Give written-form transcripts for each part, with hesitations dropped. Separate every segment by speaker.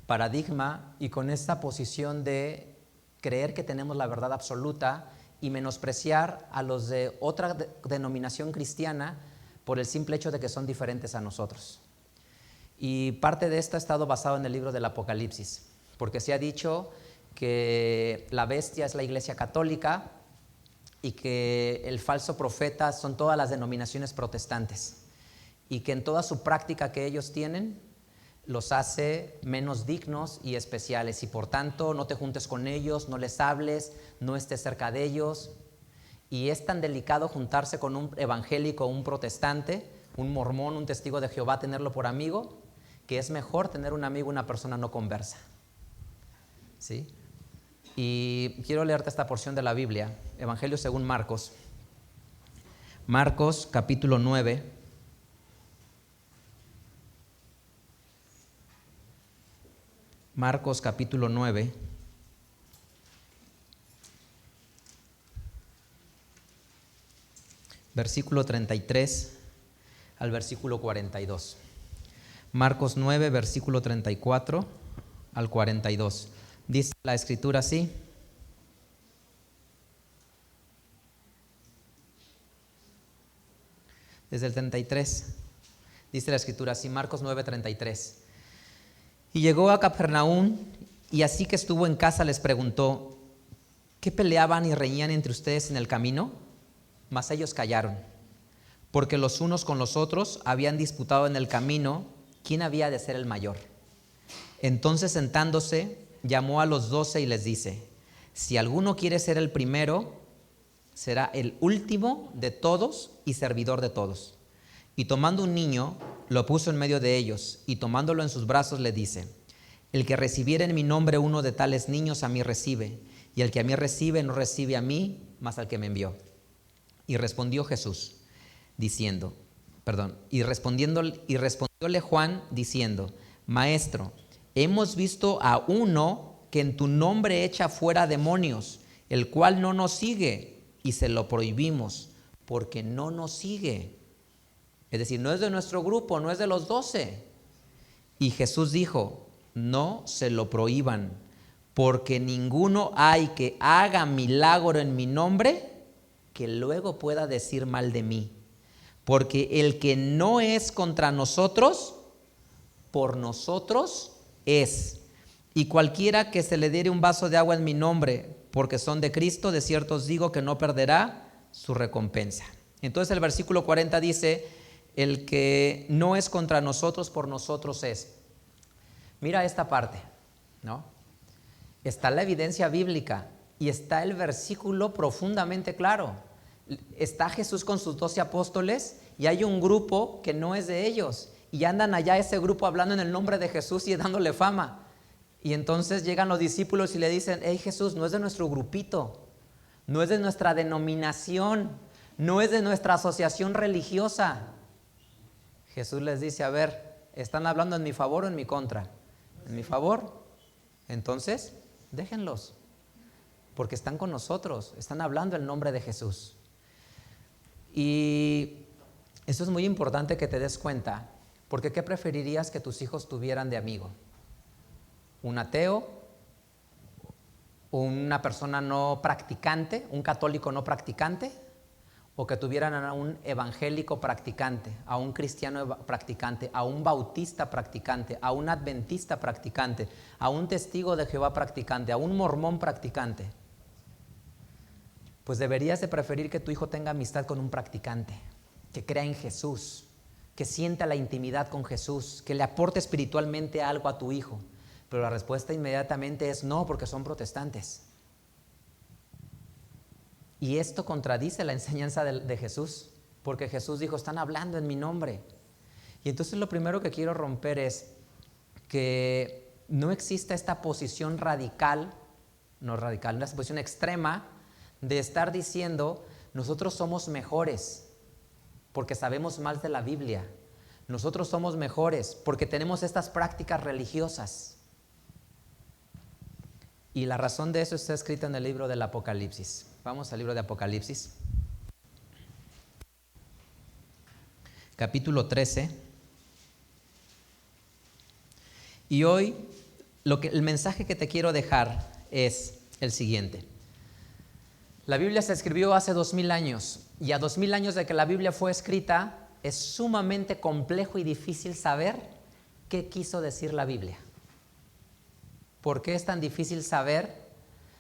Speaker 1: paradigma y con esta posición de creer que tenemos la verdad absoluta y menospreciar a los de otra denominación cristiana por el simple hecho de que son diferentes a nosotros. Y parte de esto ha estado basado en el libro del Apocalipsis, porque se ha dicho que la bestia es la Iglesia Católica y que el falso profeta son todas las denominaciones protestantes, y que en toda su práctica que ellos tienen los hace menos dignos y especiales, y por tanto no te juntes con ellos, no les hables, no estés cerca de ellos. Y es tan delicado juntarse con un evangélico, un protestante, un mormón, un testigo de Jehová, tenerlo por amigo, que es mejor tener un amigo, una persona no conversa. ¿Sí? Y quiero leerte esta porción de la Biblia, Evangelio según Marcos. Marcos capítulo 9. Marcos capítulo 9. Versículo 33 al versículo 42. Marcos 9, versículo 34 al 42. Dice la Escritura así: desde el 33, dice la Escritura así, Marcos 9, 33. Y llegó a Capernaum, y así que estuvo en casa les preguntó: ¿qué peleaban y reñían entre ustedes en el camino? Mas ellos callaron, porque los unos con los otros habían disputado en el camino quién había de ser el mayor. Entonces, sentándose, llamó a los 12 y les dice: si alguno quiere ser el primero, será el último de todos y servidor de todos. Y tomando un niño, lo puso en medio de ellos, y tomándolo en sus brazos le dice: el que recibiere en mi nombre uno de tales niños, a mí recibe, y el que a mí recibe, no recibe a mí, mas al que me envió. Y respondió Jesús, diciendo, y respondióle Juan, diciendo: Maestro, hemos visto a uno que en tu nombre echa fuera demonios, el cual no nos sigue, y se lo prohibimos, porque no nos sigue. Es decir, no es de nuestro grupo, no es de los 12. Y Jesús dijo: no se lo prohíban, porque ninguno hay que haga milagro en mi nombre que luego pueda decir mal de mí. Porque el que no es contra nosotros, por nosotros es. Y cualquiera que se le diere un vaso de agua en mi nombre, porque son de Cristo, de cierto os digo que no perderá su recompensa. Entonces el versículo 40 dice: el que no es contra nosotros, por nosotros es. Mira esta parte, ¿no? Está la evidencia bíblica y está el versículo profundamente claro. Está Jesús con sus 12 apóstoles y hay un grupo que no es de ellos, y andan allá ese grupo hablando en el nombre de Jesús y dándole fama. Y entonces llegan los discípulos y le dicen: hey, Jesús, no es de nuestro grupito, no es de nuestra denominación, no es de nuestra asociación religiosa. Jesús les dice: a ver, ¿están hablando en mi favor o en mi contra? En mi favor. Entonces, déjenlos, porque están con nosotros, están hablando el nombre de Jesús. Y eso es muy importante que te des cuenta, porque ¿qué preferirías que tus hijos tuvieran de amigo? ¿Un ateo? ¿Una persona no practicante? ¿Un católico no practicante? ¿O que tuvieran a un evangélico practicante, a un cristiano practicante, a un bautista practicante, a un adventista practicante, a un testigo de Jehová practicante, a un mormón practicante? Pues deberías de preferir que tu hijo tenga amistad con un practicante, que crea en Jesús, que sienta la intimidad con Jesús, que le aporte espiritualmente algo a tu hijo. Pero la respuesta inmediatamente es no, porque son protestantes. Y esto contradice la enseñanza de Jesús, porque Jesús dijo: están hablando en mi nombre. Y entonces lo primero que quiero romper es que no exista esta posición radical, esta posición extrema de estar diciendo: nosotros somos mejores porque sabemos más de la Biblia, nosotros somos mejores porque tenemos estas prácticas religiosas. Y la razón de eso está escrita en el libro del Apocalipsis. Vamos al libro de Apocalipsis, capítulo 13. Y hoy el mensaje que te quiero dejar es el siguiente. La Biblia se escribió hace 2000 años y a 2000 años de que la Biblia fue escrita es sumamente complejo y difícil saber qué quiso decir la Biblia. ¿Por qué es tan difícil saber?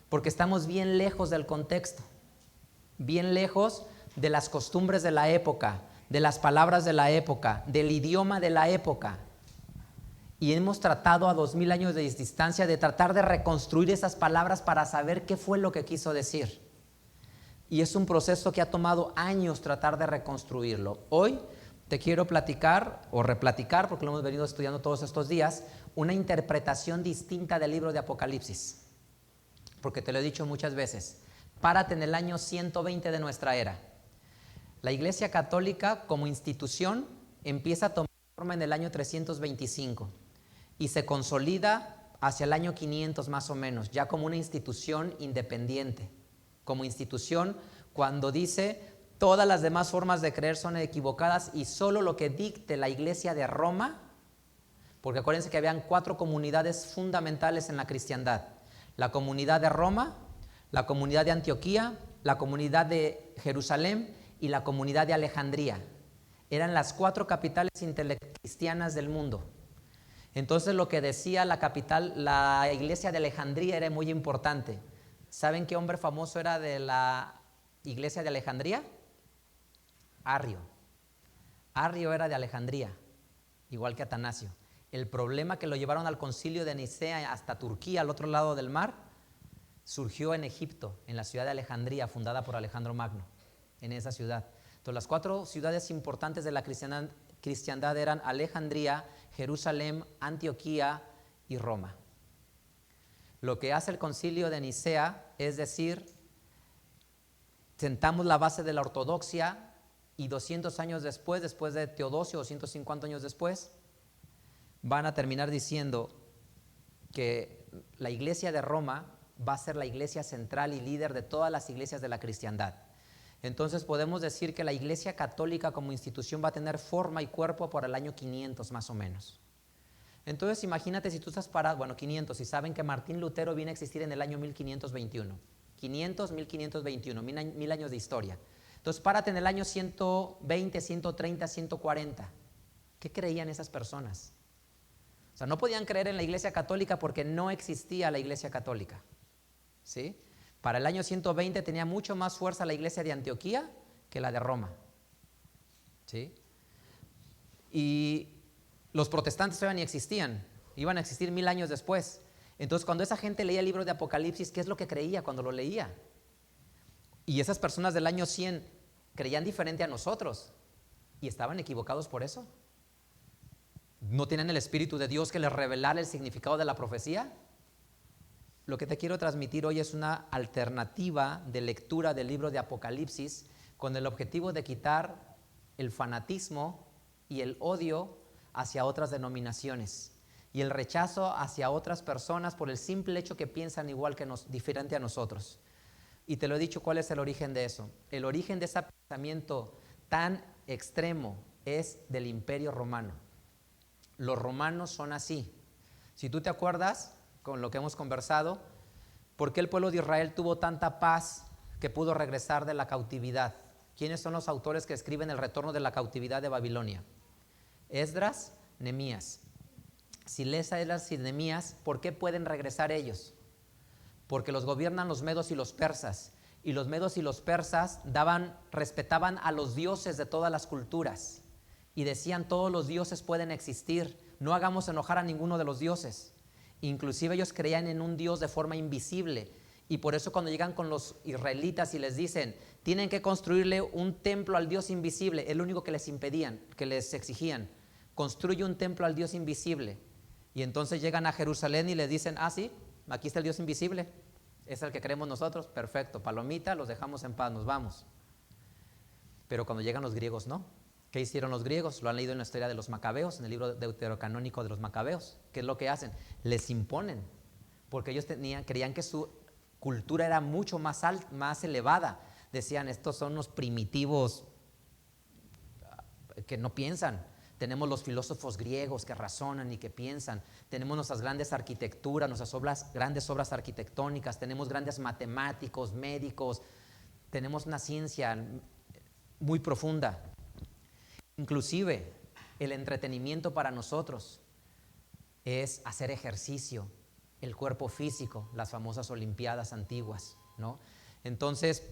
Speaker 1: Porque estamos bien lejos del contexto, bien lejos de las costumbres de la época, de las palabras de la época, del idioma de la época. Y hemos tratado a 2000 años de distancia de tratar de reconstruir esas palabras para saber qué fue lo que quiso decir. Y es un proceso que ha tomado años tratar de reconstruirlo. Hoy te quiero platicar o replaticar, porque lo hemos venido estudiando todos estos días, una interpretación distinta del libro de Apocalipsis. Porque te lo he dicho muchas veces, párate en el año 120 de nuestra era. La Iglesia Católica como institución empieza a tomar forma en el año 325 y se consolida hacia el año 500 más o menos, ya como una institución independiente. Como institución, cuando dice todas las demás formas de creer son equivocadas y solo lo que dicte la Iglesia de Roma, porque acuérdense que habían 4 comunidades fundamentales en la cristiandad: la comunidad de Roma, la comunidad de Antioquía, la comunidad de Jerusalén y la comunidad de Alejandría. Eran las 4 capitales cristianas del mundo. Entonces lo que decía la iglesia de Alejandría era muy importante. ¿Saben qué hombre famoso era de la iglesia de Alejandría? Arrio. Arrio era de Alejandría, igual que Atanasio. El problema que lo llevaron al concilio de Nicea hasta Turquía, al otro lado del mar, surgió en Egipto, en la ciudad de Alejandría, fundada por Alejandro Magno, en esa ciudad. Entonces las 4 ciudades importantes de la cristiandad eran Alejandría, Jerusalén, Antioquía y Roma. Lo que hace el concilio de Nicea es decir, sentamos la base de la ortodoxia y 200 años después de Teodosio, 250 años después, van a terminar diciendo que la iglesia de Roma va a ser la iglesia central y líder de todas las iglesias de la cristiandad. Entonces podemos decir que la Iglesia Católica como institución va a tener forma y cuerpo por el año 500 más o menos. Entonces imagínate si tú estás parado, 500, y saben que Martín Lutero viene a existir en el año 1521. 1521, 1000 años de historia. Entonces párate en el año 120, 130, 140. ¿Qué creían esas personas? O sea, no podían creer en la Iglesia Católica porque no existía la Iglesia Católica. ¿Sí? Para el año 120 tenía mucho más fuerza la iglesia de Antioquía que la de Roma. ¿Sí? Y los protestantes todavía ni existían, iban a existir 1000 años después. Entonces cuando esa gente leía el libro de Apocalipsis, ¿qué es lo que creía cuando lo leía? Y esas personas del año 100 creían diferente a nosotros y estaban equivocados por eso. ¿No tienen el Espíritu de Dios que les revelara el significado de la profecía? Lo que te quiero transmitir hoy es una alternativa de lectura del libro de Apocalipsis con el objetivo de quitar el fanatismo y el odio hacia otras denominaciones y el rechazo hacia otras personas por el simple hecho que piensan igual que diferente a nosotros. Y te lo he dicho, ¿cuál es el origen de eso? El origen de ese pensamiento tan extremo es del Imperio Romano. Los romanos son así. Si tú te acuerdas, con lo que hemos conversado, ¿por qué el pueblo de Israel tuvo tanta paz que pudo regresar de la cautividad? ¿Quiénes son los autores que escriben el retorno de la cautividad de Babilonia? Esdras, Nehemías. Si lees a Esdras y Nehemías, ¿por qué pueden regresar ellos? Porque los gobiernan los medos y los persas, y los medos y los persas respetaban a los dioses de todas las culturas y decían: todos los dioses pueden existir, no hagamos enojar a ninguno de los dioses. Inclusive ellos creían en un Dios de forma invisible, y por eso cuando llegan con los israelitas y les dicen tienen que construirle un templo al Dios invisible, es lo único que les impedían, que les exigían: construye un templo al Dios invisible. Y entonces llegan a Jerusalén y les dicen: sí, aquí está el Dios invisible, es el que creemos nosotros, perfecto, palomita, los dejamos en paz, nos vamos. Pero cuando llegan los griegos, no. ¿Qué hicieron los griegos? Lo han leído en la historia de los macabeos, en el libro deuterocanónico de los macabeos. ¿Qué es lo que hacen? Les imponen, porque ellos creían que su cultura era mucho más elevada. Decían: estos son unos primitivos que no piensan, Tenemos los filósofos griegos que razonan y que piensan. Tenemos nuestras grandes arquitecturas, grandes obras arquitectónicas. Tenemos grandes matemáticos, médicos. Tenemos una ciencia muy profunda. Inclusive el entretenimiento para nosotros es hacer ejercicio, el cuerpo físico, las famosas olimpiadas antiguas, ¿no? Entonces,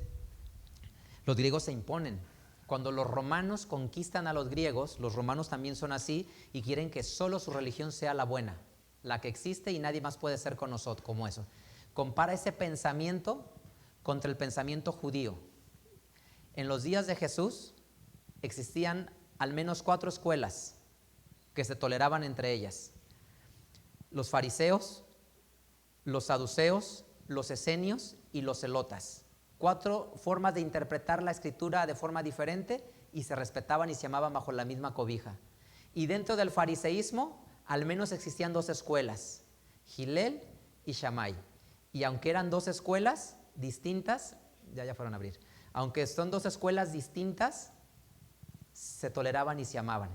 Speaker 1: los griegos se imponen. Cuando los romanos conquistan a los griegos, los romanos también son así y quieren que solo su religión sea la buena, la que existe y nadie más puede ser con nosotros, como eso. Compara ese pensamiento contra el pensamiento judío. En los días de Jesús existían al menos 4 escuelas que se toleraban entre ellas: los fariseos, los saduceos, los esenios y los celotas. 4 formas de interpretar la escritura de forma diferente y se respetaban y se amaban bajo la misma cobija. Y dentro del fariseísmo al menos existían 2 escuelas, Gilel y Shammai. Y aunque eran 2 escuelas distintas, ya fueron a abrir, aunque son 2 escuelas distintas, se toleraban y se amaban.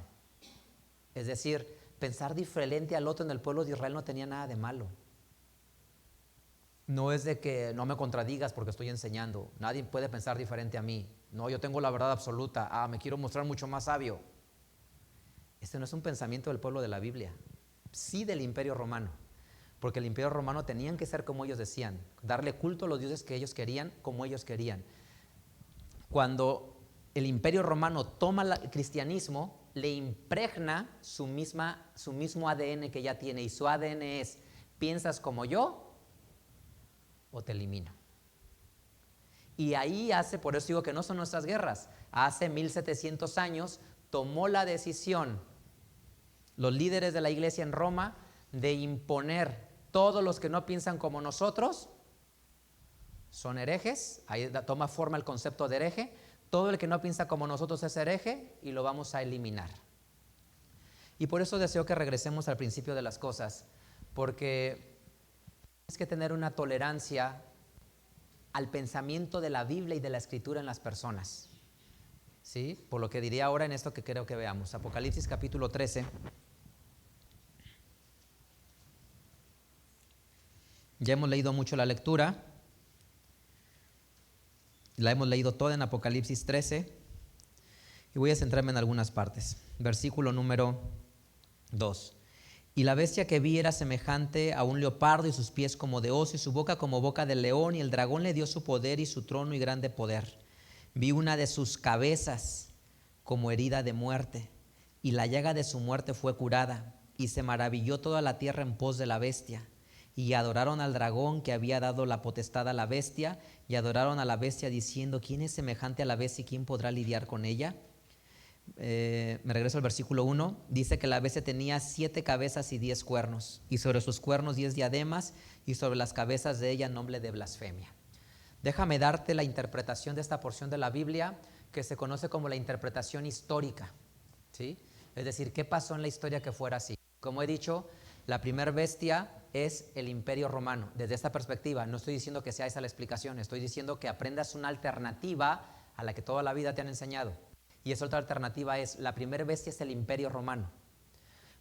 Speaker 1: Es decir, pensar diferente al otro en el pueblo de Israel no tenía nada de malo. No es de que no me contradigas porque estoy enseñando. Nadie puede pensar diferente a mí. No, yo tengo la verdad absoluta. Me quiero mostrar mucho más sabio. Este no es un pensamiento del pueblo de la Biblia. Sí del Imperio Romano. Porque el Imperio Romano tenían que ser como ellos decían. Darle culto a los dioses que ellos querían, como ellos querían. Cuando el Imperio Romano toma el cristianismo, le impregna su mismo ADN que ya tiene. Y su ADN es: piensas como yo o te elimino. Y ahí por eso digo que no son nuestras guerras. Hace 1700 años tomó la decisión los líderes de la iglesia en Roma de imponer: todos los que no piensan como nosotros son herejes. Ahí toma forma el concepto de hereje. Todo el que no piensa como nosotros es hereje y lo vamos a eliminar. Y por eso deseo que regresemos al principio de las cosas, porque tienes que tener una tolerancia al pensamiento de la Biblia y de la Escritura en las personas, ¿sí? Por lo que diría ahora en esto que creo que veamos. Apocalipsis capítulo 13. Ya hemos leído mucho la lectura. La hemos leído toda en Apocalipsis 13. Y voy a centrarme en algunas partes. Versículo número 2. Y la bestia que vi era semejante a un leopardo, y sus pies como de oso, y su boca como boca de león, y el dragón le dio su poder y su trono y grande poder. Vi una de sus cabezas como herida de muerte, y la llaga de su muerte fue curada, y se maravilló toda la tierra en pos de la bestia. Y adoraron al dragón que había dado la potestad a la bestia, y adoraron a la bestia diciendo: ¿quién es semejante a la bestia y quién podrá lidiar con ella? Me regreso al versículo 1. Dice que la bestia tenía 7 cabezas y 10 cuernos, y sobre sus cuernos 10 diademas, y sobre las cabezas de ella nombre de blasfemia. Déjame darte la interpretación de esta porción de la Biblia que se conoce como la interpretación histórica, ¿sí? Es decir, ¿qué pasó en la historia que fuera así? Como he dicho, la primera bestia es el Imperio Romano. Desde esta perspectiva, no estoy diciendo que sea esa la explicación, estoy diciendo que aprendas una alternativa a la que toda la vida te han enseñado. Y esa otra alternativa es: la primera bestia es el Imperio Romano,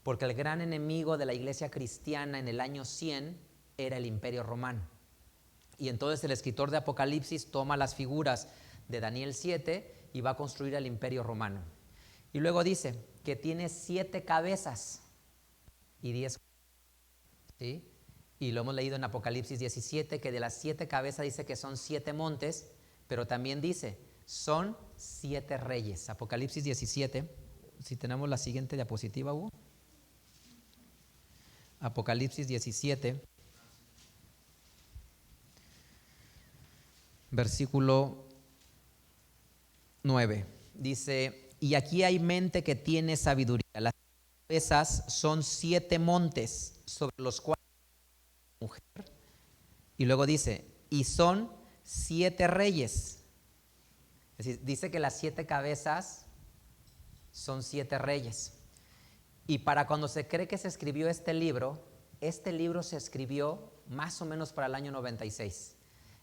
Speaker 1: porque el gran enemigo de la iglesia cristiana en el año 100 era el Imperio Romano. Y entonces el escritor de Apocalipsis toma las figuras de Daniel 7 y va a construir el Imperio Romano. Y luego dice que tiene 7 cabezas y 10, ¿sí? Y lo hemos leído en Apocalipsis 17, que de las 7 cabezas dice que son 7 montes, pero también dice: son 7 reyes. Apocalipsis 17, si tenemos la siguiente diapositiva, Hugo. Apocalipsis 17, versículo 9. Dice: y aquí hay mente que tiene sabiduría. Las cabezas son 7 montes sobre los cuales mujer. Y luego dice: y son 7 reyes. Es decir, dice que las 7 cabezas son 7 reyes. Y para cuando se cree que se escribió este libro se escribió más o menos para el año 96.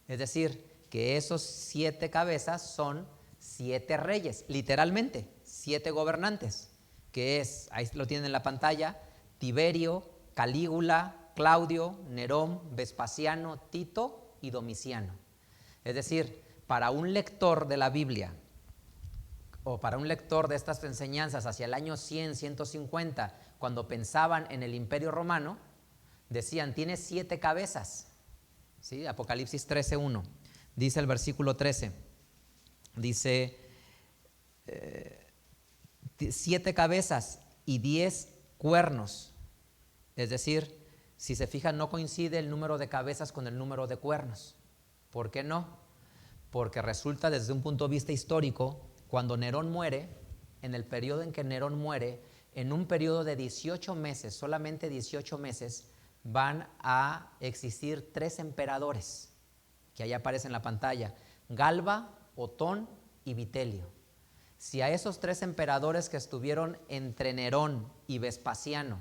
Speaker 1: Es decir, que esos 7 cabezas son 7 reyes, literalmente, 7 gobernantes. que es, ahí lo tienen en la pantalla, Tiberio, Calígula, Claudio, Nerón, Vespasiano, Tito y Domiciano. Es decir, para un lector de la Biblia o para un lector de estas enseñanzas hacia el año 100, 150, cuando pensaban en el Imperio Romano, decían, tiene 7 cabezas. ¿Sí? Apocalipsis 13:1, dice el versículo 13, dice 7 cabezas y 10 cuernos. Es decir, si se fijan, no coincide el número de cabezas con el número de cuernos. ¿Por qué no? Porque resulta, desde un punto de vista histórico, cuando Nerón muere, en el periodo en que Nerón muere, en un periodo de 18 meses, solamente 18 meses, van a existir 3 emperadores, que ahí aparecen en la pantalla: Galba, Otón y Vitelio. Si a esos 3 emperadores que estuvieron entre Nerón y Vespasiano,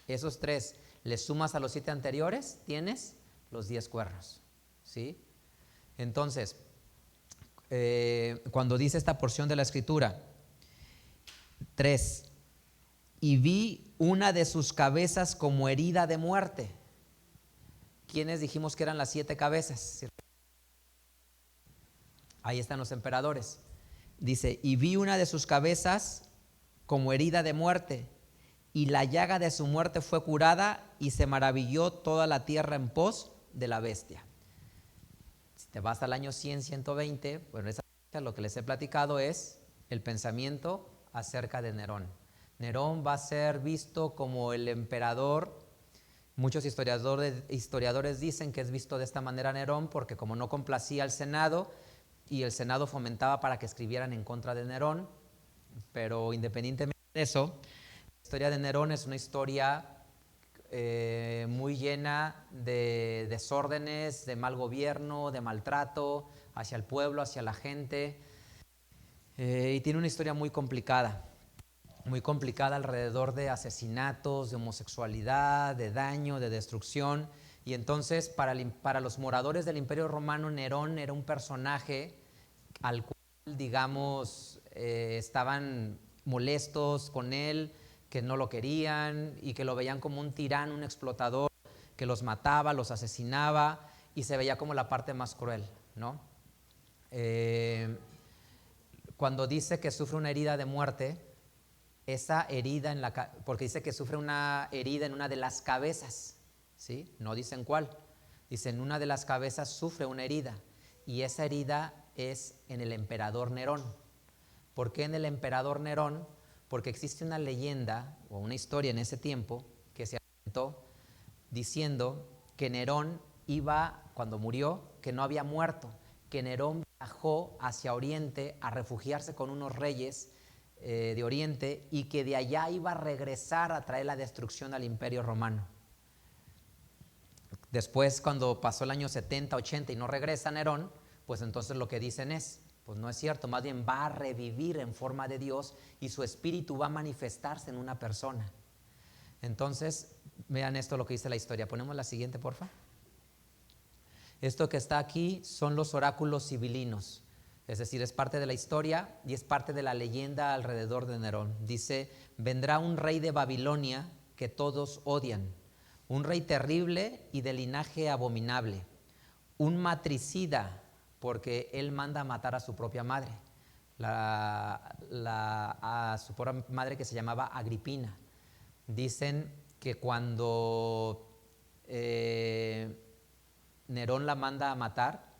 Speaker 1: esos 3 le sumas a los 7 anteriores, tienes los 10 cuernos, ¿sí? Entonces, cuando dice esta porción de la Escritura, 3, y vi una de sus cabezas como herida de muerte. ¿Quiénes dijimos que eran las 7 cabezas? Ahí están los emperadores. Dice, y vi una de sus cabezas como herida de muerte, y la llaga de su muerte fue curada, y se maravilló toda la tierra en pos de la bestia. Si te vas al año 100, 120, bueno, lo que les he platicado es el pensamiento acerca de Nerón. Nerón va a ser visto como el emperador. Muchos historiadores dicen que es visto de esta manera Nerón porque como no complacía al Senado y el Senado fomentaba para que escribieran en contra de Nerón, pero independientemente de eso, la historia de Nerón es una historia muy llena de desórdenes, de mal gobierno, de maltrato hacia el pueblo, hacia la gente, y tiene una historia muy complicada alrededor de asesinatos, de homosexualidad, de daño, de destrucción. Y entonces para los moradores del Imperio Romano, Nerón era un personaje al cual, digamos, estaban molestos con él, que no lo querían y que lo veían como un tirano, un explotador, que los mataba, los asesinaba, y se veía como la parte más cruel, ¿no? Cuando dice que sufre una herida de muerte, esa herida porque dice que sufre una herida en una de las cabezas, ¿sí? No dicen cuál. Dicen, una de las cabezas sufre una herida, y esa herida es en el emperador Nerón. ¿Por qué en el emperador Nerón? Porque existe una leyenda o una historia en ese tiempo que se inventó diciendo que Nerón cuando murió, que no había muerto, que Nerón viajó hacia Oriente a refugiarse con unos reyes de Oriente, y que de allá iba a regresar a traer la destrucción al Imperio Romano. Después, cuando pasó el año 70, 80 y no regresa Nerón, pues entonces lo que dicen es, pues no es cierto, más bien va a revivir en forma de Dios y su espíritu va a manifestarse en una persona. Entonces, vean esto lo que dice la historia. Ponemos la siguiente, porfa. Esto que está aquí son los oráculos sibilinos. Es decir, es parte de la historia y es parte de la leyenda alrededor de Nerón. Dice, vendrá un rey de Babilonia que todos odian, un rey terrible y de linaje abominable, un matricida, porque él manda a matar a su propia madre, a su propia madre, que se llamaba Agripina. Dicen que cuando Nerón la manda a matar,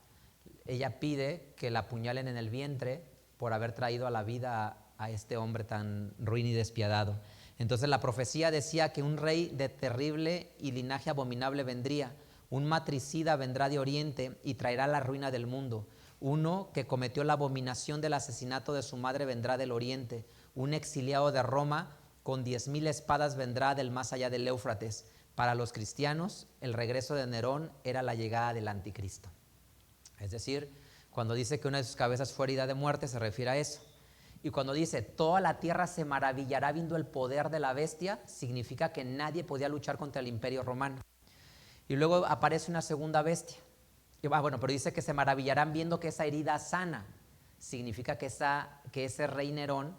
Speaker 1: ella pide que la apuñalen en el vientre por haber traído a la vida a este hombre tan ruin y despiadado. Entonces la profecía decía que un rey de terrible y linaje abominable vendría, un matricida vendrá de Oriente y traerá la ruina del mundo. Uno que cometió la abominación del asesinato de su madre vendrá del Oriente, un exiliado de Roma con 10,000 espadas vendrá del más allá del Éufrates. Para los cristianos, el regreso de Nerón era la llegada del anticristo. Es decir, cuando dice que una de sus cabezas fue herida de muerte, se refiere a eso. Y cuando dice, toda la tierra se maravillará viendo el poder de la bestia, significa que nadie podía luchar contra el Imperio Romano. Y luego aparece una segunda bestia. Pero dice que se maravillarán viendo que esa herida sana. Significa que ese rey Nerón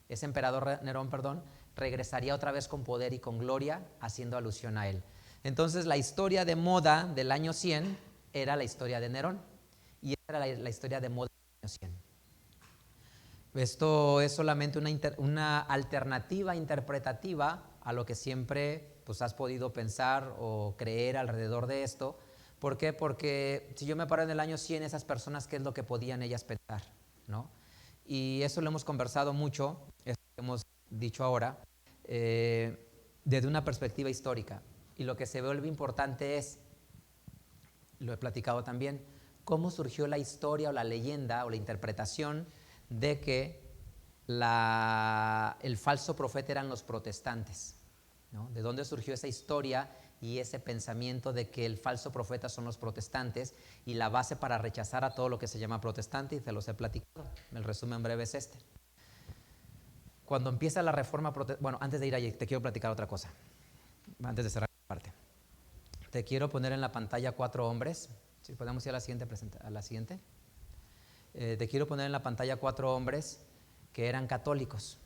Speaker 1: ese emperador Nerón, perdón, regresaría otra vez con poder y con gloria, haciendo alusión a él. Entonces la historia de moda del año 100 era la historia de Nerón, y esa era la historia de moda del año 100. Esto es solamente una alternativa interpretativa a lo que siempre pues, has podido pensar o creer alrededor de esto. ¿Por qué? Porque si yo me paro en el año 100, esas personas, ¿qué es lo que podían ellas pensar? ¿No? Y eso lo hemos conversado mucho, eso que hemos dicho ahora, desde una perspectiva histórica. Y lo que se vuelve importante es, lo he platicado también, cómo surgió la historia o la leyenda o la interpretación de que el falso profeta eran los protestantes, ¿no? ¿De dónde surgió esa historia y ese pensamiento de que el falso profeta son los protestantes? Y la base para rechazar a todo lo que se llama protestante, y te los he platicado, el resumen breve es este. Cuando empieza la reforma protestante, bueno, antes de ir allí, te quiero platicar otra cosa, antes de cerrar la parte. Te quiero poner en la pantalla 4 hombres, si podemos ir a la siguiente. Te quiero poner en la pantalla 4 hombres que eran católicos.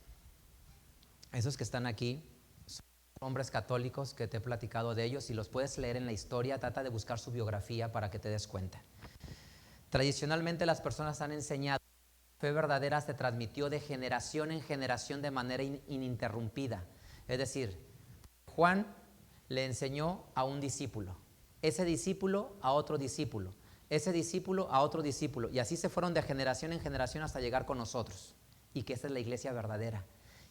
Speaker 1: Esos que están aquí son hombres católicos que te he platicado de ellos y los puedes leer en la historia. Trata de buscar su biografía para que te des cuenta. Tradicionalmente las personas han enseñado que la fe verdadera se transmitió de generación en generación de manera ininterrumpida. Es decir, Juan le enseñó a un discípulo, ese discípulo a otro discípulo, ese discípulo a otro discípulo, y así se fueron de generación en generación hasta llegar con nosotros, y que esa es la iglesia verdadera.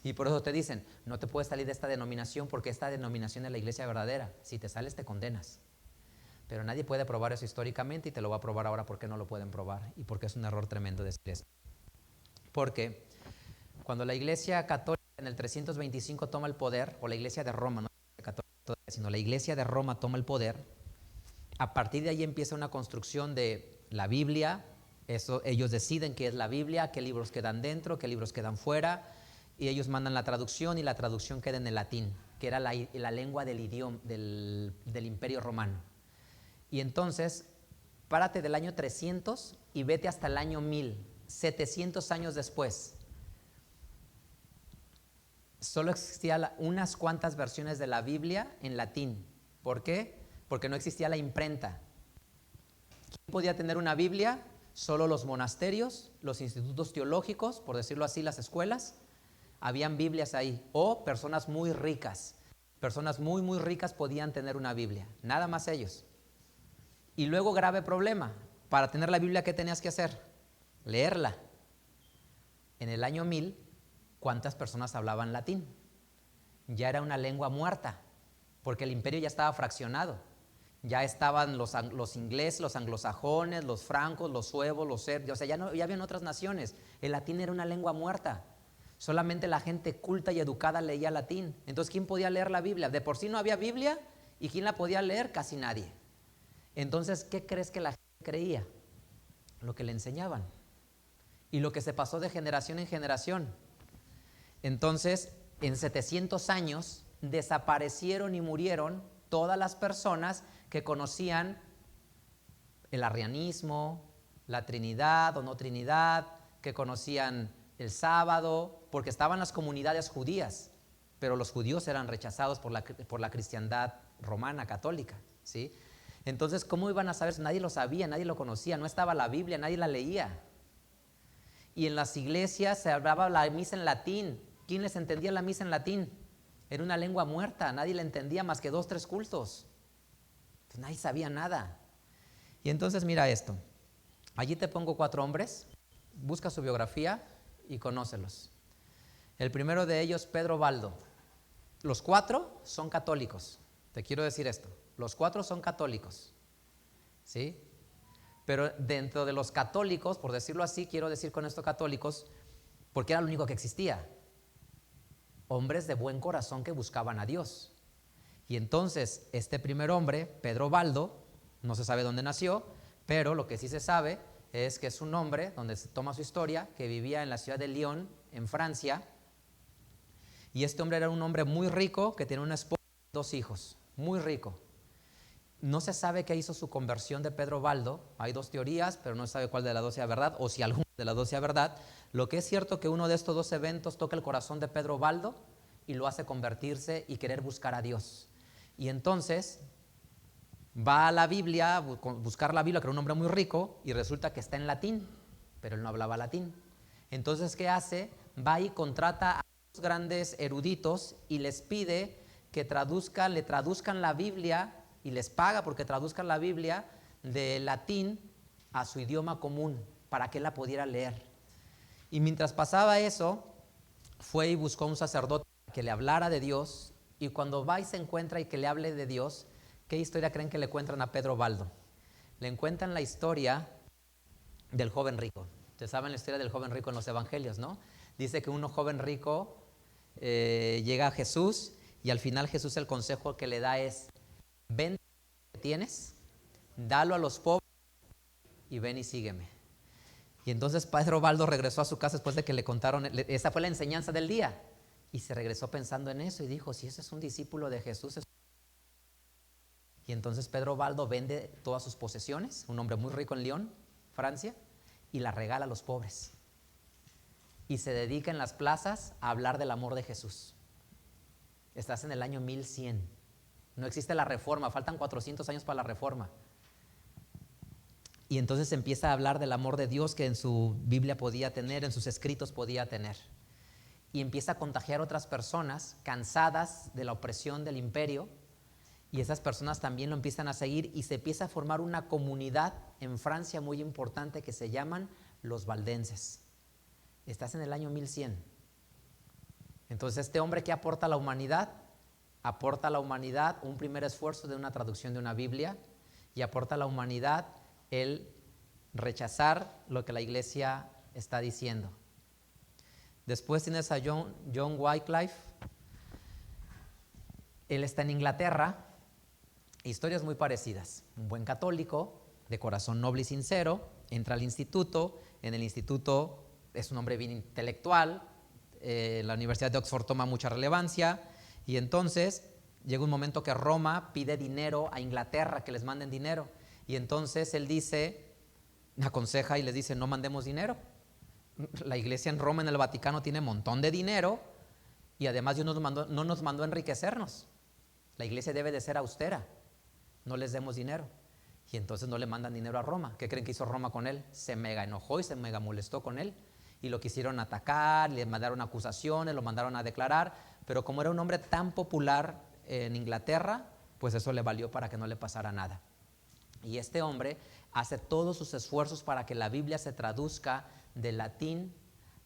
Speaker 1: Y por eso te dicen, no te puedes salir de esta denominación porque esta denominación es la iglesia verdadera. Si te sales te condenas. Pero nadie puede probar eso históricamente, y te lo voy a probar ahora porque no lo pueden probar y porque es un error tremendo decir eso. Porque cuando la iglesia católica en el 325 toma el poder, o la iglesia de Roma, no la católica, sino la iglesia de Roma toma el poder, a partir de ahí empieza una construcción de la Biblia. Eso, ellos deciden qué es la Biblia, qué libros quedan dentro, qué libros quedan fuera, y ellos mandan la traducción, y la traducción queda en el latín, que era la lengua del idioma del Imperio Romano. Y entonces, párate del año 300 y vete hasta el año 1000, 700 años después. Solo existían unas cuantas versiones de la Biblia en latín. ¿Por qué? Porque no existía la imprenta. ¿Quién podía tener una Biblia? Solo los monasterios, los institutos teológicos, por decirlo así, las escuelas. Habían Biblias ahí. O personas muy ricas. Personas muy, muy ricas podían tener una Biblia. Nada más ellos. Y luego, grave problema. Para tener la Biblia, ¿qué tenías que hacer? Leerla. En el año 1000, ¿cuántas personas hablaban latín? Ya era una lengua muerta, porque el imperio ya estaba fraccionado. Ya estaban los ingleses, los anglosajones, los francos, los suevos, los serbios. O sea, ya habían otras naciones. El latín era una lengua muerta. Solamente la gente culta y educada leía latín. Entonces, ¿quién podía leer la Biblia? De por sí no había Biblia. ¿Y quién la podía leer? Casi nadie. Entonces, ¿qué crees que la gente creía? Lo que le enseñaban. Y lo que se pasó de generación en generación. Entonces, en 700 años desaparecieron y murieron todas las personas que conocían el arrianismo, la Trinidad o no Trinidad, que conocían el sábado, porque estaban las comunidades judías, pero los judíos eran rechazados por la cristiandad romana católica, ¿sí? Entonces, ¿cómo iban a saber? Nadie lo sabía, nadie lo conocía, no estaba la Biblia, nadie la leía. Y en las iglesias se hablaba la misa en latín. ¿Quién les entendía la misa en latín? Era una lengua muerta, nadie la entendía más que 2, 3 cultos. Pues nadie sabía nada. Y entonces mira esto. Allí te pongo 4 hombres, busca su biografía y conócelos. El primero de ellos, Pedro Baldo. Los 4 son católicos. Te quiero decir esto. Los 4 son católicos. ¿Sí? Pero dentro de los católicos, por decirlo así, quiero decir con esto católicos, porque era lo único que existía. Hombres de buen corazón que buscaban a Dios. Y entonces este primer hombre, Pedro Baldo, no se sabe dónde nació, pero lo que sí se sabe es que es un hombre, donde se toma su historia, que vivía en la ciudad de Lyon, en Francia. Y este hombre era un hombre muy rico, que tenía una esposa y 2 hijos, muy rico. No se sabe qué hizo su conversión de Pedro Baldo. Hay 2 teorías, pero no se sabe cuál de las 2 sea verdad, o si alguna de las 2 sea verdad. Lo que es cierto que uno de estos dos eventos toca el corazón de Pedro Baldo y lo hace convertirse y querer buscar a Dios. Y entonces va a la Biblia, buscar la Biblia, que era un hombre muy rico, y resulta que está en latín, pero él no hablaba latín. Entonces, ¿qué hace? Va y contrata a los grandes eruditos y les pide que le traduzcan la Biblia, y les paga porque traduzcan la Biblia de latín a su idioma común, para que él la pudiera leer. Y mientras pasaba eso, fue y buscó a un sacerdote que le hablara de Dios, y cuando va y se encuentra y que le hable de Dios, ¿qué historia creen que le encuentran a Pedro Baldo? Le encuentran la historia del joven rico. Ustedes saben la historia del joven rico en los evangelios, ¿no? Dice que un joven rico llega a Jesús, y al final Jesús el consejo que le da es: vende lo que tienes, dalo a los pobres y ven y sígueme. Y entonces Pedro Baldo regresó a su casa después de que le contaron, esa fue la enseñanza del día, y se regresó pensando en eso y dijo: si ese es un discípulo de Jesús. Y entonces Pedro Baldo vende todas sus posesiones, un hombre muy rico en Lyon, Francia, y la regala a los pobres. Y se dedica en las plazas a hablar del amor de Jesús. Estás en el año 1100. No existe la reforma, faltan 400 años para la reforma. Y entonces empieza a hablar del amor de Dios que en su Biblia podía tener, en sus escritos podía tener. Y empieza a contagiar a otras personas cansadas de la opresión del imperio, y esas personas también lo empiezan a seguir, y se empieza a formar una comunidad en Francia muy importante que se llaman los valdenses. Estás en el año 1100. Entonces este hombre, ¿qué aporta a la humanidad? Aporta a la humanidad un primer esfuerzo de una traducción de una Biblia, y aporta a la humanidad el rechazar lo que la iglesia está diciendo. Después tienes a John Wycliffe. Él está en Inglaterra. Historias muy parecidas. Un buen católico, de corazón noble y sincero, entra al instituto. En el instituto es un hombre bien intelectual. La Universidad de Oxford toma mucha relevancia, y entonces llega un momento que Roma pide dinero a Inglaterra, que les manden dinero, y entonces él aconseja y les dice: no mandemos dinero. La iglesia en Roma, en el Vaticano, tiene un montón de dinero, y además Dios no nos mandó a enriquecernos. La iglesia debe de ser austera, no les demos dinero. Y entonces no le mandan dinero a Roma. ¿Qué creen que hizo Roma con él? Se mega enojó y se mega molestó con él, y lo quisieron atacar, le mandaron acusaciones, lo mandaron a declarar, pero como era un hombre tan popular en Inglaterra, pues eso le valió para que no le pasara nada. Y este hombre hace todos sus esfuerzos para que la Biblia se traduzca del latín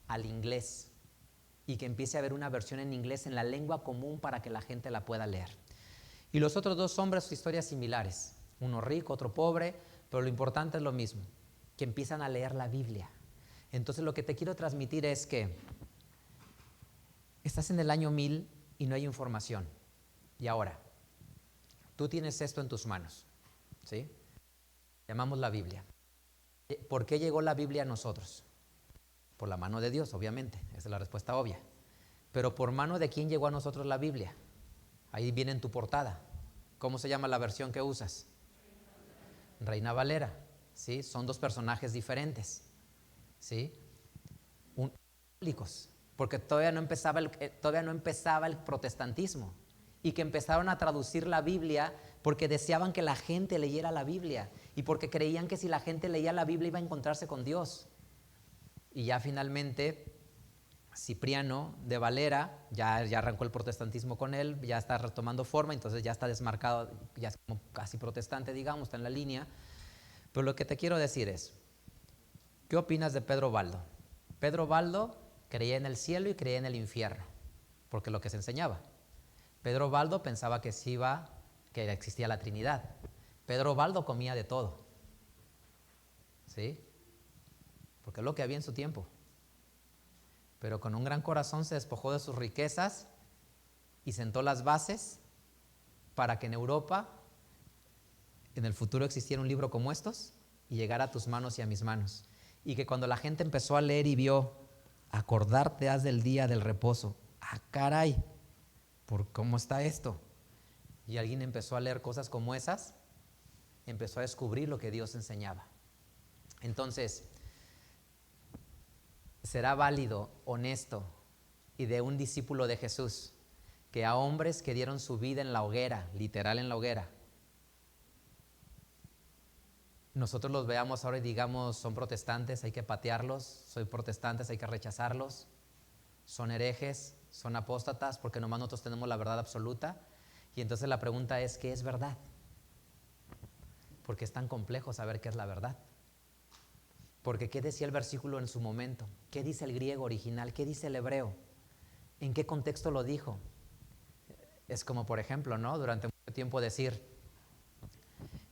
Speaker 1: al inglés, y que empiece a haber una versión en inglés en la lengua común para que la gente la pueda leer. Y los otros dos hombres, historias similares, uno rico, otro pobre, pero lo importante es lo mismo, que empiezan a leer la Biblia. Entonces lo que te quiero transmitir es que estás en el año 1000 y no hay información. Y ahora, tú tienes esto en tus manos, ¿sí? Llamamos la Biblia. ¿Por qué llegó la Biblia a nosotros? Por la mano de Dios, obviamente, esa es la respuesta obvia. Pero ¿por mano de quién llegó a nosotros la Biblia? Ahí viene en tu portada. ¿Cómo se llama la versión que usas? Reina Valera, ¿sí? Son dos personajes diferentes, ¿sí? Católicos, porque todavía no empezaba el protestantismo, y que empezaron a traducir la Biblia porque deseaban que la gente leyera la Biblia, y porque creían que si la gente leía la Biblia iba a encontrarse con Dios. Y ya finalmente Cipriano de Valera, ya arrancó el protestantismo con él, ya está retomando forma, entonces ya está desmarcado, ya es como casi protestante, digamos, está en la línea. Pero lo que te quiero decir es, ¿qué opinas de Pedro Baldo? Pedro Baldo creía en el cielo y creía en el infierno, porque lo que se enseñaba. Pedro Baldo pensaba que que existía la Trinidad. Pedro Baldo comía de todo, ¿sí? Porque es lo que había en su tiempo. Pero con un gran corazón se despojó de sus riquezas y sentó las bases para que en Europa, en el futuro, existiera un libro como estos y llegara a tus manos y a mis manos. Y que cuando la gente empezó a leer y vio: acordarte has del día del reposo. ¡Ah, caray! ¿Por cómo está esto? Y alguien empezó a leer cosas como esas, empezó a descubrir lo que Dios enseñaba. Entonces, será válido, honesto y de un discípulo de Jesús que a hombres que dieron su vida en la hoguera, literal en la hoguera, nosotros los veamos ahora y digamos, son protestantes, hay que patearlos, son protestantes, hay que rechazarlos, son herejes, son apóstatas, porque nomás nosotros tenemos la verdad absoluta? Y entonces la pregunta es, ¿qué es verdad? Porque es tan complejo saber qué es la verdad. Porque ¿qué decía el versículo en su momento? ¿Qué dice el griego original? ¿Qué dice el hebreo? ¿En qué contexto lo dijo? Es como, por ejemplo, ¿no? Durante mucho tiempo decir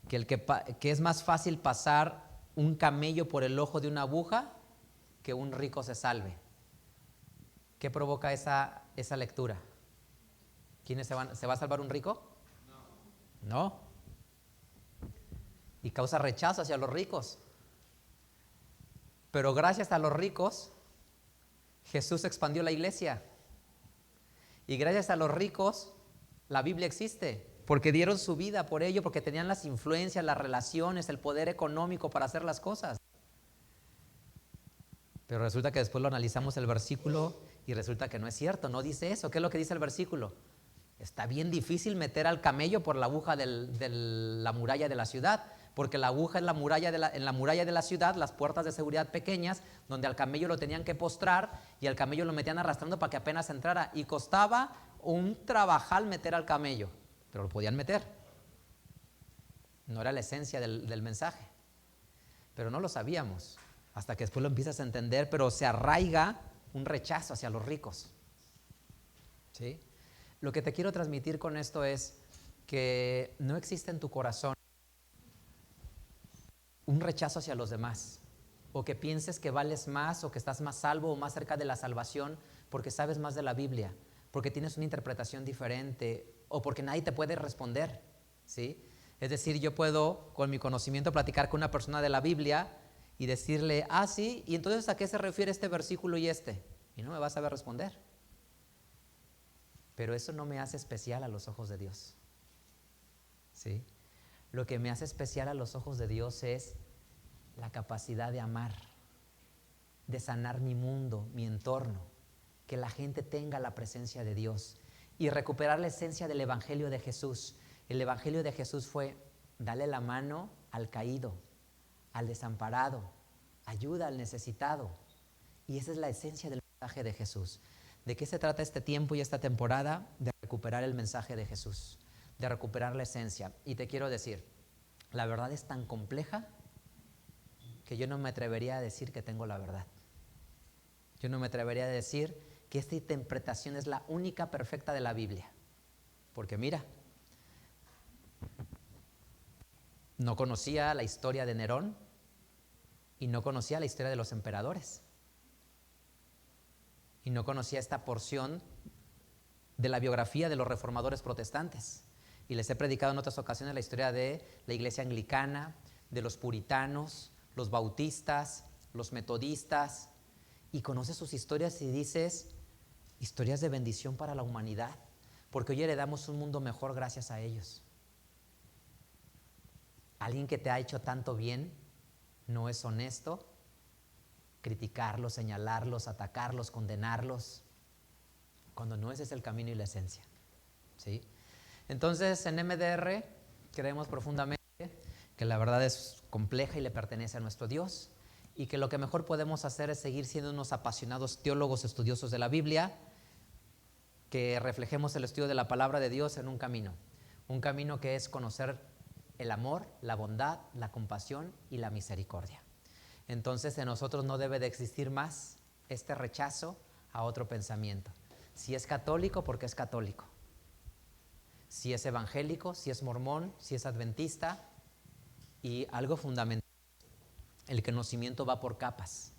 Speaker 1: que es más fácil pasar un camello por el ojo de una aguja que un rico se salve. ¿Qué provoca esa lectura? ¿Se va a salvar un rico? No. Y causa rechazo hacia los ricos. Pero gracias a los ricos, Jesús expandió la iglesia. Y gracias a los ricos, la Biblia existe. Porque dieron su vida por ello, porque tenían las influencias, las relaciones, el poder económico para hacer las cosas. Pero resulta que después lo analizamos el versículo y resulta que no es cierto, no dice eso. ¿Qué es lo que dice el versículo? Está bien difícil meter al camello por la aguja de la muralla de la ciudad, porque la aguja es en la muralla de la ciudad, las puertas de seguridad pequeñas, donde al camello lo tenían que postrar y al camello lo metían arrastrando para que apenas entrara. Y costaba un trabajal meter al camello, pero lo podían meter. No era la esencia del mensaje, pero no lo sabíamos, hasta que después lo empiezas a entender, pero se arraiga un rechazo hacia los ricos. ¿Sí? Lo que te quiero transmitir con esto es que no existe en tu corazón un rechazo hacia los demás, o que pienses que vales más, o que estás más salvo o más cerca de la salvación porque sabes más de la Biblia, porque tienes una interpretación diferente, o porque nadie te puede responder, ¿sí? Es decir, yo puedo con mi conocimiento platicar con una persona de la Biblia y decirle, sí, y entonces ¿a qué se refiere este versículo y este? Y no me va a saber responder. Pero eso no me hace especial a los ojos de Dios, ¿sí? Lo que me hace especial a los ojos de Dios es la capacidad de amar, de sanar mi mundo, mi entorno, que la gente tenga la presencia de Dios y recuperar la esencia del Evangelio de Jesús. El Evangelio de Jesús fue darle la mano al caído, al desamparado, ayuda al necesitado. Y esa es la esencia del mensaje de Jesús. ¿De qué se trata este tiempo y esta temporada? De recuperar el mensaje de Jesús, de recuperar la esencia. Y te quiero decir, la verdad es tan compleja que yo no me atrevería a decir que tengo la verdad. Yo no me atrevería a decir que esta interpretación es la única perfecta de la Biblia. Porque mira, no conocía la historia de Nerón y no conocía la historia de los emperadores. Y no conocía esta porción de la biografía de los reformadores protestantes. Y les he predicado en otras ocasiones la historia de la iglesia anglicana, de los puritanos, los bautistas, los metodistas. Y conoces sus historias y dices, historias de bendición para la humanidad, porque hoy heredamos un mundo mejor gracias a ellos. Alguien que te ha hecho tanto bien no es honesto criticarlos, señalarlos, atacarlos, condenarlos, cuando no ese es el camino y la esencia, ¿sí? Entonces en MDR creemos profundamente que la verdad es compleja y le pertenece a nuestro Dios, y que lo que mejor podemos hacer es seguir siendo unos apasionados teólogos estudiosos de la Biblia, que reflejemos el estudio de la palabra de Dios en un camino que es conocer el amor, la bondad, la compasión y la misericordia. Entonces en nosotros no debe de existir más este rechazo a otro pensamiento. Si es católico, porque es católico. Si es evangélico, si es mormón, si es adventista. Y algo fundamental, el conocimiento va por capas.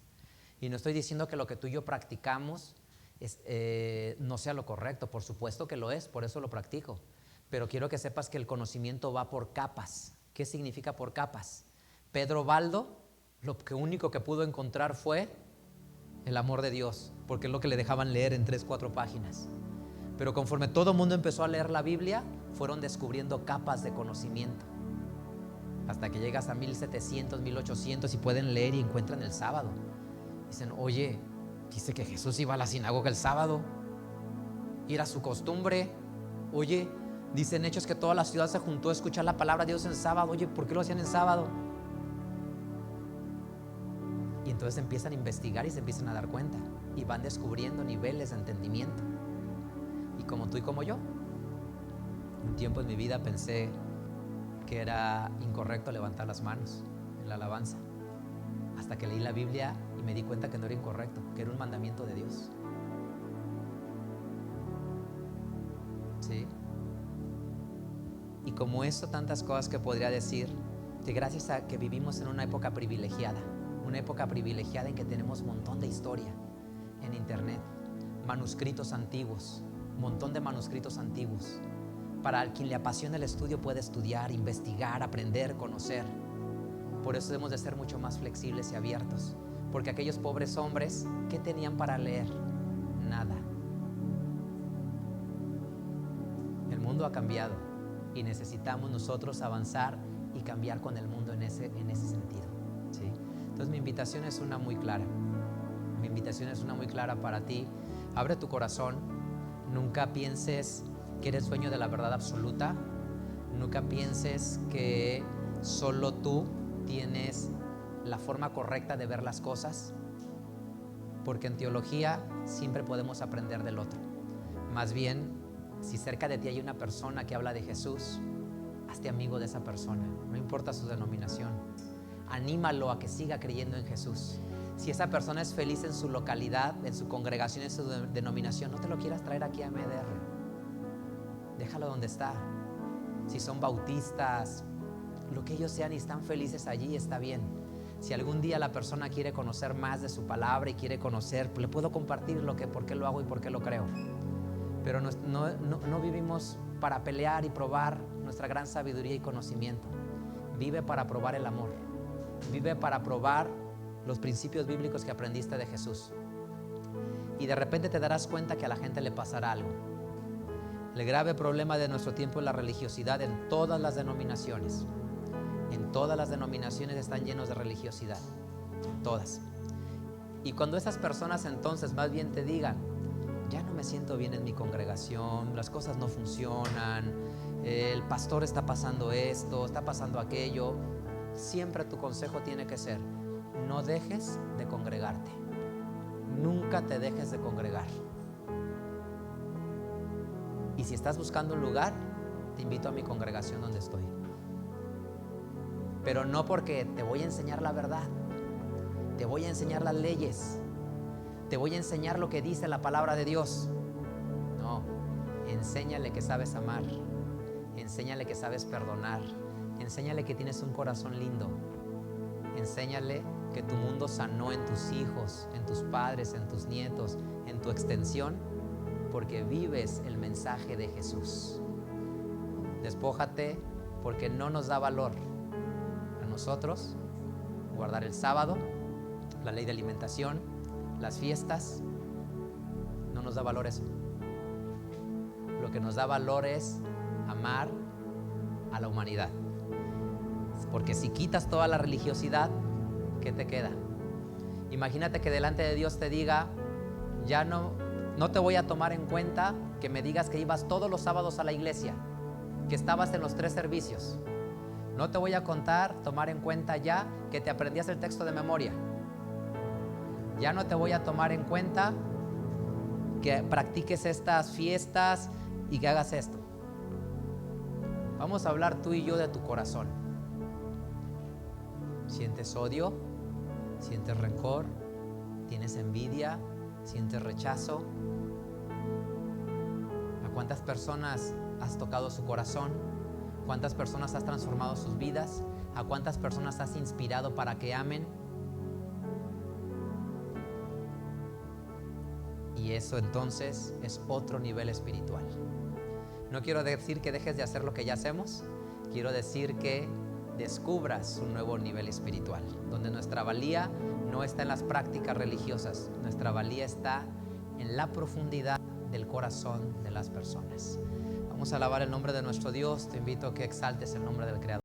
Speaker 1: Y no estoy diciendo que lo que tú y yo practicamos no sea lo correcto, por supuesto que lo es, por eso lo practico. Pero quiero que sepas que el conocimiento va por capas. ¿Qué significa por capas? Pedro Baldo, lo único que pudo encontrar fue el amor de Dios, porque es lo que le dejaban leer en 3-4 páginas. Pero conforme todo el mundo empezó a leer la Biblia, fueron descubriendo capas de conocimiento, hasta que llegas a 1700, 1800 y pueden leer y encuentran el sábado. Dicen, oye, Dice que Jesús iba a la sinagoga el sábado. Era su costumbre. Oye, dicen Hechos que toda la ciudad se juntó a escuchar la palabra de Dios en sábado. Oye, ¿por qué lo hacían en sábado? Y entonces empiezan a investigar y se empiezan a dar cuenta. Y van descubriendo niveles de entendimiento. Y como tú y como yo, un tiempo en mi vida pensé que era incorrecto levantar las manos en la alabanza. Hasta que leí la Biblia y me di cuenta que no era incorrecto, que era un mandamiento de Dios. ¿Sí? Y como eso, tantas cosas que podría decir, que gracias a que vivimos en una época privilegiada en que tenemos un montón de historia en internet, manuscritos antiguos, un montón de manuscritos antiguos. Para quien le apasiona el estudio puede estudiar, investigar, aprender, conocer. Por eso debemos de ser mucho más flexibles y abiertos, porque aquellos pobres hombres, ¿qué tenían para leer? Nada. El mundo ha cambiado y necesitamos nosotros avanzar y cambiar con el mundo en ese sentido, ¿sí? Entonces mi invitación es una muy clara. Mi invitación es una muy clara para ti. Abre tu corazón. Nunca pienses que eres dueño de la verdad absoluta. Nunca pienses que solo tú tienes la forma correcta de ver las cosas, porque en teología siempre podemos aprender del otro. Más bien, si cerca de ti hay una persona que habla de Jesús, hazte amigo de esa persona, no importa su denominación. Anímalo a que siga creyendo en Jesús. Si esa persona es feliz en su localidad, en su congregación, en su denominación, no te lo quieras traer aquí a MDR. Déjalo donde está. Si son bautistas, lo que ellos sean y están felices allí, está bien. Si algún día la persona quiere conocer más de su palabra y quiere conocer, le puedo compartir por qué lo hago y por qué lo creo. Pero no vivimos para pelear y probar nuestra gran sabiduría y conocimiento. Vive para probar el amor. Vive para probar los principios bíblicos que aprendiste de Jesús. Y de repente te darás cuenta que a la gente le pasará algo. El grave problema de nuestro tiempo es la religiosidad en todas las denominaciones. En todas las denominaciones están llenos de religiosidad. Todas. Y cuando esas personas entonces más bien te digan, ya no me siento bien en mi congregación, las cosas no funcionan, el pastor está pasando esto, está pasando aquello, siempre tu consejo tiene que ser, no dejes de congregarte. Nunca te dejes de congregar. Y si estás buscando un lugar, te invito a mi congregación donde estoy. Pero no porque te voy a enseñar la verdad, te voy a enseñar las leyes, te voy a enseñar lo que dice la palabra de Dios. No, enséñale que sabes amar, enséñale que sabes perdonar, enséñale que tienes un corazón lindo, enséñale que tu mundo sanó en tus hijos, en tus padres, en tus nietos, en tu extensión, porque vives el mensaje de Jesús. Despójate, porque no nos da valor a nosotros guardar el sábado, la ley de alimentación, las fiestas. No nos da valor eso. Lo que nos da valor es amar a la humanidad. Porque si quitas toda la religiosidad, ¿qué te queda? Imagínate que delante de Dios te diga, ya no te voy a tomar en cuenta que me digas que ibas todos los sábados a la iglesia, que estabas en los 3 servicios. No te voy a tomar en cuenta ya que te aprendías el texto de memoria. Ya no te voy a tomar en cuenta que practiques estas fiestas y que hagas esto. Vamos a hablar tú y yo de tu corazón. ¿Sientes odio? ¿Sientes rencor? ¿Tienes envidia? ¿Sientes rechazo? ¿A cuántas personas has tocado su corazón? ¿Cuántas personas has transformado sus vidas? ¿A cuántas personas has inspirado para que amen? Y eso entonces es otro nivel espiritual. No quiero decir que dejes de hacer lo que ya hacemos. Quiero decir que descubras un nuevo nivel espiritual, donde nuestra valía no está en las prácticas religiosas. Nuestra valía está en la profundidad del corazón de las personas. Vamos a alabar el nombre de nuestro Dios. Te invito a que exaltes el nombre del Creador.